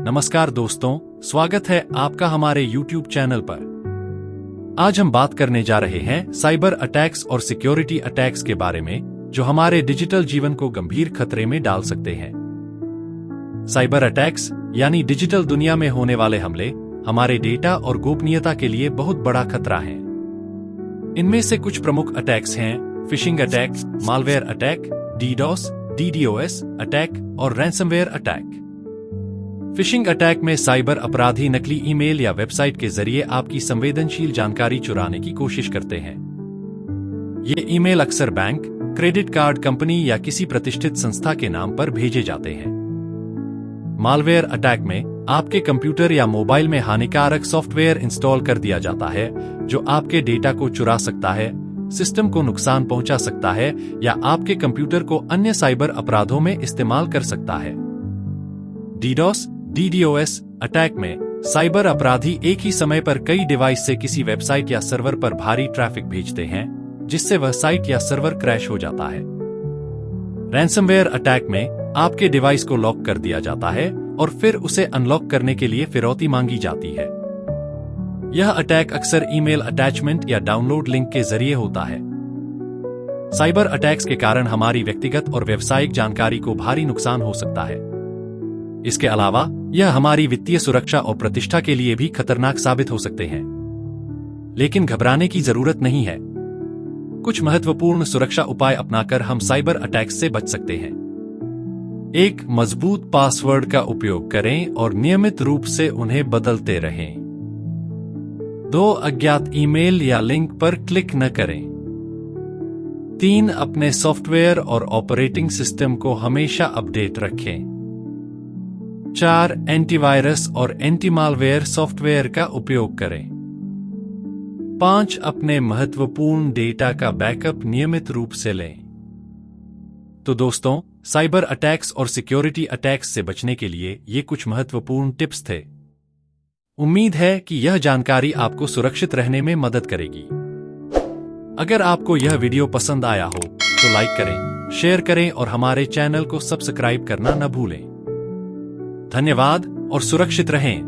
नमस्कार दोस्तों, स्वागत है आपका हमारे YouTube चैनल पर। आज हम बात करने जा रहे हैं साइबर अटैक्स और सिक्योरिटी अटैक्स के बारे में, जो हमारे डिजिटल जीवन को गंभीर खतरे में डाल सकते हैं। साइबर अटैक्स यानी डिजिटल दुनिया में होने वाले हमले हमारे डेटा और गोपनीयता के लिए बहुत बड़ा खतरा है। इनमें से कुछ प्रमुख अटैक्स हैं phishing attack, malware attack, DDoS, DDoS attack और रैंसमवेयर अटैक। फिशिंग अटैक में साइबर अपराधी नकली ईमेल या वेबसाइट के जरिए आपकी संवेदनशील जानकारी चुराने की कोशिश करते हैं। ये ईमेल अक्सर बैंक, क्रेडिट कार्ड कंपनी या किसी प्रतिष्ठित संस्था के नाम पर भेजे जाते हैं। मालवेयर अटैक में आपके कंप्यूटर या मोबाइल में हानिकारक सॉफ्टवेयर इंस्टॉल कर दिया जाता है, जो आपके डेटा को चुरा सकता है, सिस्टम को नुकसान पहुंचा सकता है या आपके कंप्यूटर को अन्य साइबर अपराधों में इस्तेमाल कर सकता है। डीडोस, डीडोएस अटैक में साइबर अपराधी एक ही समय पर कई डिवाइस से किसी वेबसाइट या सर्वर पर भारी ट्रैफिक भेजते हैं, जिससे वह साइट या सर्वर क्रैश हो जाता है। रैंसमवेयर अटैक में आपके डिवाइस को लॉक कर दिया जाता है और फिर उसे अनलॉक करने के लिए फिरौती मांगी जाती है। यह अटैक अक्सर ईमेल अटैचमेंट या डाउनलोड लिंक के जरिए होता है। साइबर अटैक्स के कारण हमारी व्यक्तिगत और व्यावसायिक जानकारी को भारी नुकसान हो सकता है। इसके अलावा यह हमारी वित्तीय सुरक्षा और प्रतिष्ठा के लिए भी खतरनाक साबित हो सकते हैं। लेकिन घबराने की जरूरत नहीं है। कुछ महत्वपूर्ण सुरक्षा उपाय अपनाकर हम साइबर अटैक्स से बच सकते हैं। 1. मजबूत पासवर्ड का उपयोग करें और नियमित रूप से उन्हें बदलते रहें। 2. अज्ञात ईमेल या लिंक पर क्लिक न करें। 3. अपने सॉफ्टवेयर और ऑपरेटिंग सिस्टम को हमेशा अपडेट रखें। 4. एंटीवायरस और एंटीमालवेयर सॉफ्टवेयर का उपयोग करें। 5. अपने महत्वपूर्ण डेटा का बैकअप नियमित रूप से लें। तो दोस्तों, साइबर अटैक्स और सिक्योरिटी अटैक्स से बचने के लिए ये कुछ महत्वपूर्ण टिप्स थे। उम्मीद है कि यह जानकारी आपको सुरक्षित रहने में मदद करेगी। अगर आपको यह वीडियो पसंद आया हो तो लाइक करें, शेयर करें और हमारे चैनल को सब्सक्राइब करना न भूलें। धन्यवाद और सुरक्षित रहें।